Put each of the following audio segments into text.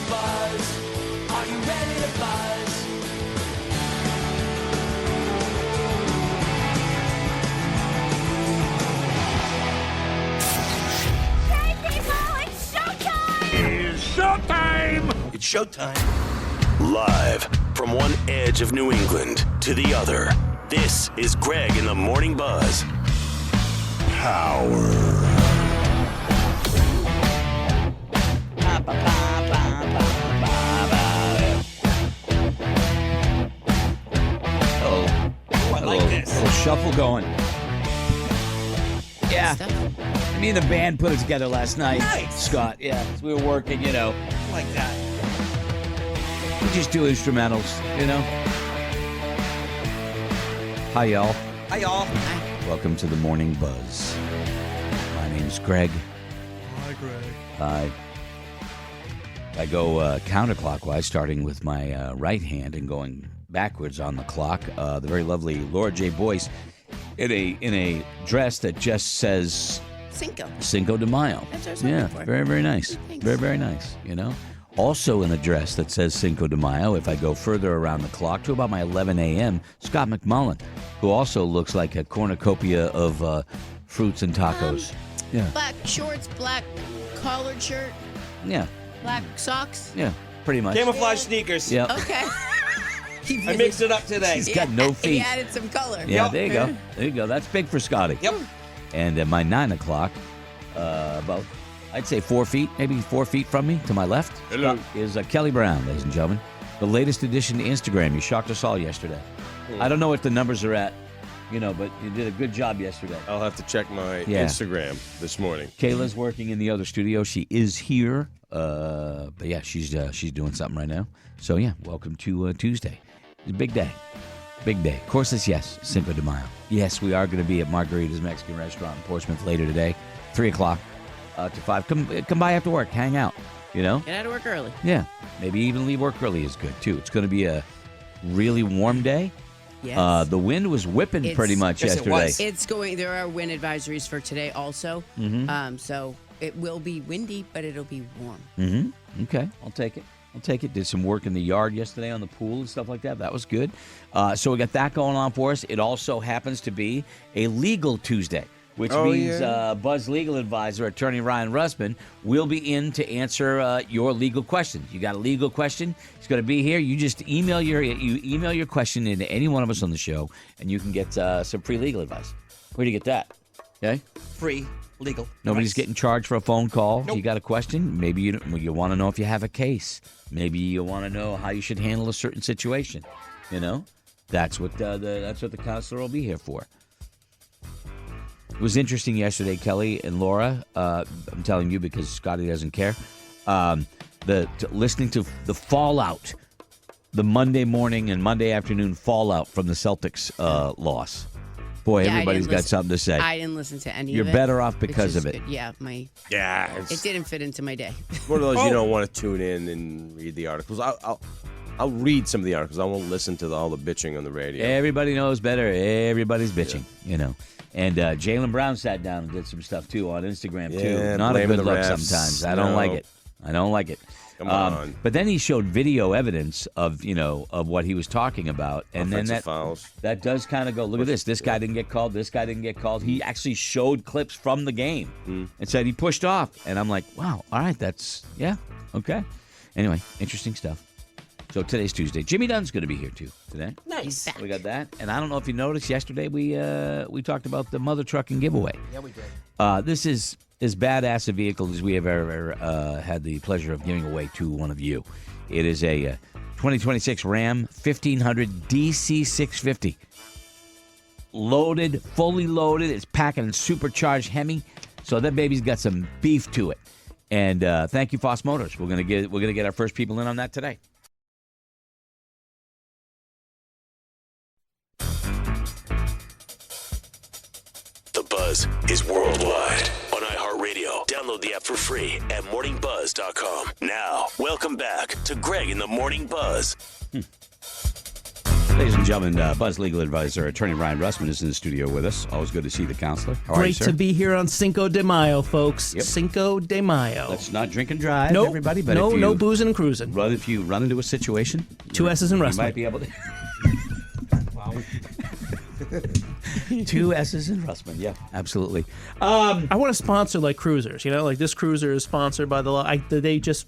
to buzz? Are you ready to buzz? Hey people, it's showtime! It's showtime. Live from one edge of New England to the other, this is Greg in the Morning Buzz. Power. I like this. Little shuffle going. Yeah. Me and the band put it together last night. Nice. Scott, yeah. We were working, I like that. We just do instrumentals, Hi, y'all. Hi, y'all. Welcome to the Morning Buzz. My name's Greg. Hi, Greg. Hi. I go counterclockwise, starting with my right hand and going backwards on the clock. The very lovely Laura J. Boyce in a dress that just says Cinco de Mayo. That's what I was looking for. Very, very nice. Thanks. Very, very nice, Also in a dress that says Cinco de Mayo, if I go further around the clock to about my 11 a.m., Scott McMullen, who also looks like a cornucopia of fruits and tacos. Black shorts, black collared shirt, Yeah, black socks. yeah, pretty much. Camouflage sneakers. Yep. Okay. I mixed it up today. He's got no feet. He added some color. Yeah, Yep. there you go. There you go. That's big for Scotty. Yep. And at my 9 o'clock, about, I'd say 4 feet, maybe 4 feet from me to my left, Hello. is Kelly Brown, ladies and gentlemen. The latest addition to Instagram. You shocked us all yesterday. I don't know what the numbers are at, but you did a good job yesterday. I'll have to check my Yeah. Instagram this morning. Kayla's working in the other studio. She is here. But yeah, she's doing something right now. So yeah, welcome to Tuesday. It's a big day. Big day. Of course, it's Cinco de Mayo. Yes, we are going to be at Margarita's Mexican Restaurant in Portsmouth later today, 3 o'clock to 5. Come by after work. Hang out, Get out of work early. Yeah. Maybe even leave work early is good, too. It's going to be a really warm day. Yes. The wind was whipping pretty much Yes, it yesterday. was. It's going. There are wind advisories for today also. So it will be windy, but it'll be warm. Okay, I'll take it. Did some work in the yard yesterday on the pool and stuff like that. That was good. So we got that going on for us. It also happens to be a legal Tuesday, which means Buzz legal advisor, Attorney Ryan Russman, will be in to answer your legal questions. You got a legal question? He's going to be here. You just email your question into any one of us on the show, and you can get some free legal advice. Where do you get that? Okay. Free legal. Nobody's advice. getting charged for a phone call. Nope. You got a question? Maybe you want to know if you have a case. Maybe you want to know how you should handle a certain situation. That's what the counselor will be here for. It was interesting yesterday, Kelly and Laura. I'm telling you because Scotty doesn't care. Listening to the fallout, the Monday morning and Monday afternoon fallout from the Celtics loss. Boy, Yeah, I everybody's didn't got listen- something to say. I didn't listen to any You're of it. better off which because is of it. good. Yeah, Yeah, it it's didn't fit into my day. one of those you don't want to tune in and read the articles. I'll read some of the articles. I won't listen to all the bitching on the radio. Everybody knows better. Everybody's bitching, And Jaylen Brown sat down and did some stuff, too, on Instagram, too. Yeah, Not a blaming good the look refs. sometimes. I don't like it. Come on. But then he showed video evidence of what he was talking about. And then Offensive fouls. that does kind of go, look at this. This guy didn't get called. This guy didn't get called. He actually showed clips from the game and said he pushed off. And I'm like, wow, all right, okay. Anyway, interesting stuff. So today's Tuesday. Jimmy Dunn's going to be here, too, today. Nice. We got that. And I don't know if you noticed yesterday, we talked about the mother trucking giveaway. Yeah, we did. This is as badass a vehicle as we have ever had the pleasure of giving away to one of you. It is a 2026 Ram 1500 DC 650. Loaded, fully loaded. It's packing a supercharged Hemi. So that baby's got some beef to it. And thank you, Foss Motors. We're gonna get our first people in on that today. The Buzz is worldwide on iHeartRadio. Download the app for free at morningbuzz.com. Now, welcome back to Greg in the Morning Buzz. Ladies and gentlemen, Buzz legal advisor, Attorney Ryan Russman is in the studio with us. Always good to see the counselor. How are you, Great sir? to be here on Cinco de Mayo, folks. Yep. Cinco de Mayo. Let's not drink and drive, Nope. everybody. But no, if you no boozing and cruising. If you run into a situation, Two S's in you Russman. might be able to. Two S's in Russman. Yeah, absolutely. I want to sponsor like cruisers. Like this cruiser is sponsored by the law. They just,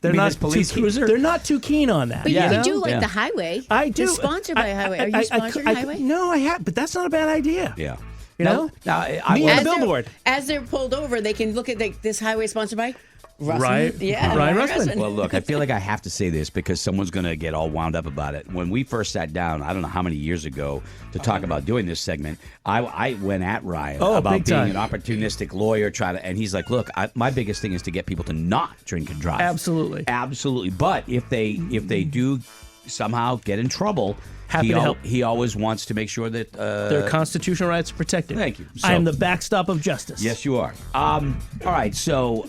they're mean not this police too keen, cruiser? They're not too keen on that. But Yeah. you can do like Yeah. the highway. I do. It's sponsored by a highway. Are you sponsoring highway? No, I have, but that's not a bad idea. Yeah. You know? Now, Me I and As a they're- billboard. As they're pulled over, they can look at this highway sponsored by Russman. Right. Yeah. Ryan Russman. Well, look, I feel like I have to say this because someone's going to get all wound up about it. When we first sat down, I don't know how many years ago, to talk about doing this segment, I went at Ryan about big being time. an opportunistic lawyer, and he's like, look, my biggest thing is to get people to not drink and drive. Absolutely. Absolutely. But if they do somehow get in trouble, Happy to help. He always wants to make sure that Their constitutional rights are protected. Thank you. I am the backstop of justice. Yes, you are. All right, so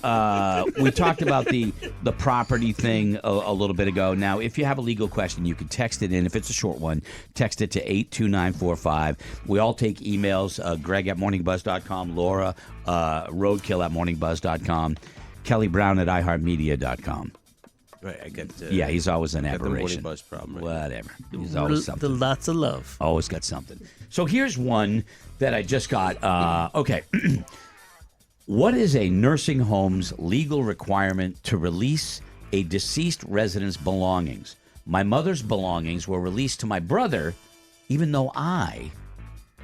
we talked about the property thing a little bit ago. Now, if you have a legal question, you can text it in. If it's a short one, text it to 82945. We all take emails. Greg at morningbuzz.com, Laura roadkill at morningbuzz.com, Kelly Brown at iHeartMedia.com. Right, I got. Yeah, he's always an got the morning aberration. buzz problem. Right? Whatever. He's always The something. lots of love. Always got something. So here's one that I just got. Okay. What is a nursing home's legal requirement to release a deceased resident's belongings? My mother's belongings were released to my brother, even though I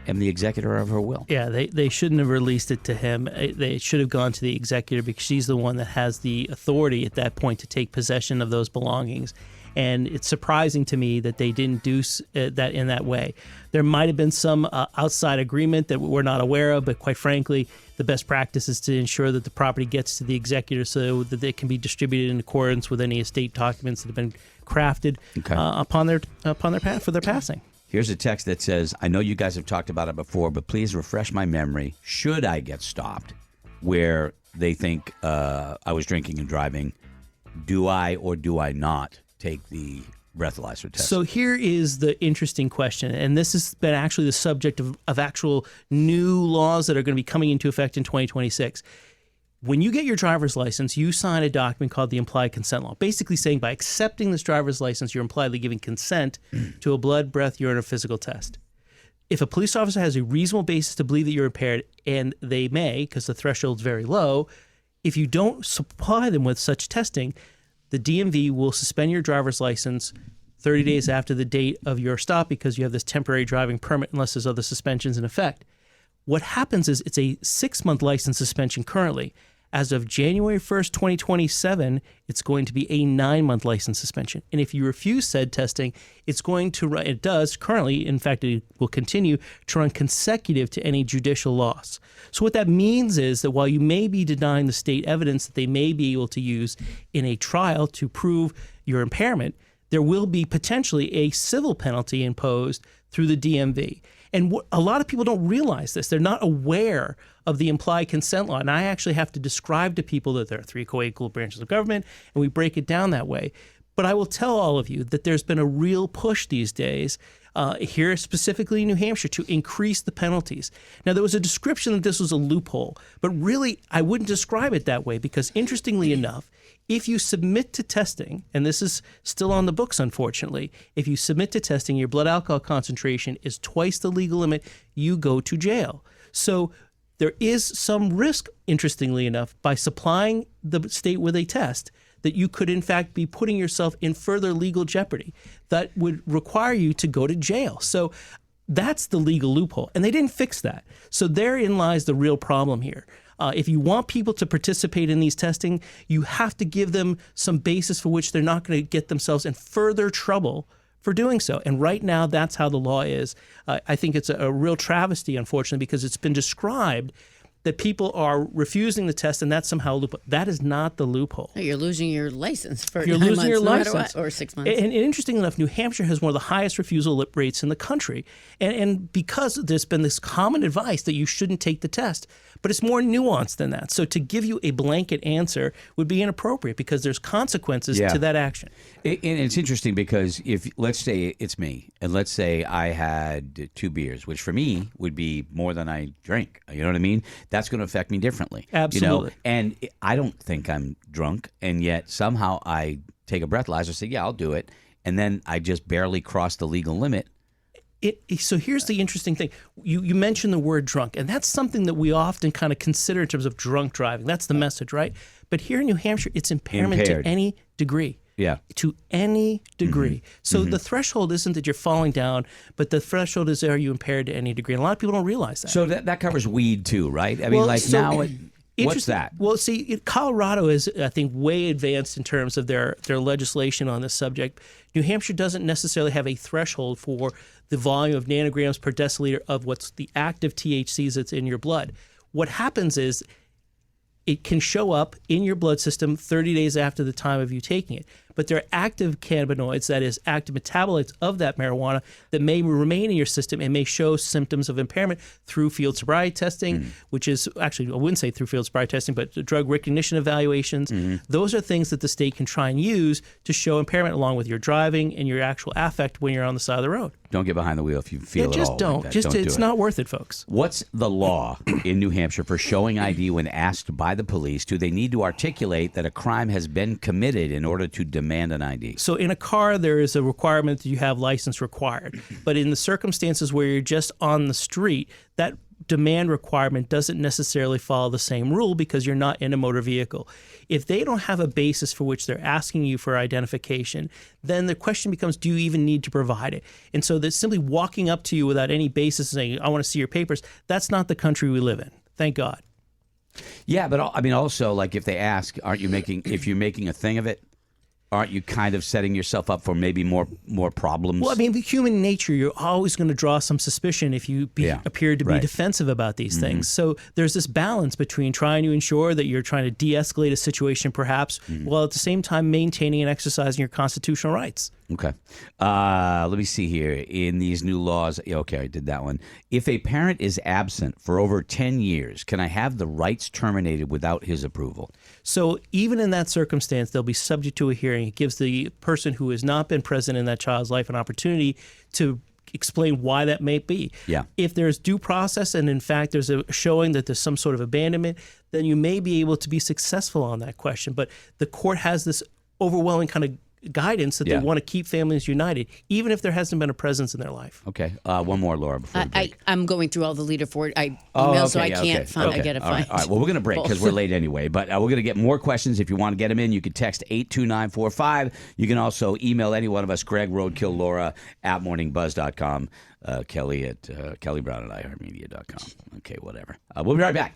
am the executor of her will. Yeah, they shouldn't have released it to him. They should have gone to the executor because she's the one that has the authority at that point to take possession of those belongings. And it's surprising to me that they didn't do that in that way. There might have been some outside agreement that we're not aware of, but quite frankly, the best practice is to ensure that the property gets to the executor so that it can be distributed in accordance with any estate documents that have been crafted upon their path for their passing. Here's a text that says, I know you guys have talked about it before, but please refresh my memory. Should I get stopped where they think I was drinking and driving, do I or do I not take the breathalyzer test? So here is the interesting question, and this has been actually the subject of actual new laws that are going to be coming into effect in 2026. When you get your driver's license, you sign a document called the implied consent law, basically saying by accepting this driver's license, you're impliedly giving consent to a blood, breath, urine, or physical test. If a police officer has a reasonable basis to believe that you're impaired, and they may, because the threshold's very low, if you don't supply them with such testing, the DMV will suspend your driver's license 30 days after the date of your stop because you have this temporary driving permit unless there's other suspensions in effect. What happens is it's a 6-month license suspension currently. As of January 1st, 2027, it's going to be a 9-month license suspension. And if you refuse said testing, it's going to run, it does currently, in fact, it will continue to run consecutive to any judicial loss. So what that means is that while you may be denying the state evidence that they may be able to use in a trial to prove your impairment, there will be potentially a civil penalty imposed through the DMV. And a lot of people don't realize this. They're not aware of the implied consent law. And I actually have to describe to people that there are 3 co-equal branches of government, and we break it down that way. But I will tell all of you that there's been a real push these days, here specifically in New Hampshire, to increase the penalties. Now, there was a description that this was a loophole, but really, I wouldn't describe it that way because, interestingly enough, if you submit to testing, and this is still on the books, unfortunately, if you submit to testing, your blood alcohol concentration is twice the legal limit, you go to jail. So there is some risk, interestingly enough, by supplying the state with a test that you could, in fact, be putting yourself in further legal jeopardy that would require you to go to jail. So that's the legal loophole. And they didn't fix that. So therein lies the real problem here. If you want people to participate in these testing, you have to give them some basis for which they're not going to get themselves in further trouble for doing so. And right now, that's how the law is. I think it's a real travesty, unfortunately, because it's been described that people are refusing the test, and that's somehow a loophole. That is not the loophole. You're losing your license for You're 9 losing months, your no matter license. what, or 6 months. And interesting enough, New Hampshire has one of the highest refusal rates in the country. And because there's been this common advice that you shouldn't take the test, but it's more nuanced than that. So to give you a blanket answer would be inappropriate because there's consequences to that action. And it's interesting because if, let's say it's me, and let's say I had 2 beers, which for me would be more than I drink. You know what I mean? That's going to affect me differently. Absolutely. And I don't think I'm drunk, and yet somehow I take a breathalyzer, say, yeah, I'll do it, and then I just barely cross the legal limit. So here's the interesting thing. You mentioned the word drunk, and that's something that we often kind of consider in terms of drunk driving. That's the message, right? But here in New Hampshire, it's impairment Impaired. to any degree. Yeah. To any degree. So the threshold isn't that you're falling down, but the threshold is, are you impaired to any degree? And a lot of people don't realize that. So that covers weed too, right? I mean, what's that? Well, see, Colorado is, I think, way advanced in terms of their legislation on this subject. New Hampshire doesn't necessarily have a threshold for the volume of nanograms per deciliter of what's the active THCs that's in your blood. What happens is it can show up in your blood system 30 days after the time of you taking it. But there are active cannabinoids, that is, active metabolites of that marijuana that may remain in your system and may show symptoms of impairment through field sobriety testing, which is actually, I wouldn't say through field sobriety testing, but drug recognition evaluations. Those are things that the state can try and use to show impairment along with your driving and your actual affect when you're on the side of the road. Don't get behind the wheel if you feel it just all don't. like that. It's not worth it, folks. What's the law in New Hampshire for showing ID when asked by the police? Do they need to articulate that a crime has been committed in order to demand an ID? So in a car, there is a requirement that you have license required. But in the circumstances where you're just on the street, that demand requirement doesn't necessarily follow the same rule because you're not in a motor vehicle. If they don't have a basis for which they're asking you for identification, then the question becomes, do you even need to provide it? And so that simply walking up to you without any basis saying, I want to see your papers, that's not the country we live in. Thank God. Yeah, but I mean, also, like if they ask, if you're making a thing of it, aren't you kind of setting yourself up for maybe more problems? Well, I mean, the human nature, you're always going to draw some suspicion if you appear to be defensive about these things. So there's this balance between trying to ensure that you're trying to de-escalate a situation, perhaps, while at the same time maintaining and exercising your constitutional rights. Okay. Let me see here. In these new laws, okay, I did that one. If a parent is absent for over 10 years, can I have the rights terminated without his approval? So even in that circumstance, they'll be subject to a hearing. It gives the person who has not been present in that child's life an opportunity to explain why that may be. Yeah. If there's due process and, in fact, there's a showing that there's some sort of abandonment, then you may be able to be successful on that question. But the court has this overwhelming kind of guidance that they want to keep families united, even if there hasn't been a presence in their life. Okay. One more, Laura, before we break. I'm going through all the leader for it. I email, so I can't find. Okay. I gotta find. All right. Well, we're going to break because we're late anyway. But we're going to get more questions. If you want to get them in, you can text 82945. You can also email any one of us, Greg, Roadkill, Laura at morningbuzz.com, Kelly at Kelly Brown at iHeartRadio.com. Okay, whatever. We'll be right back.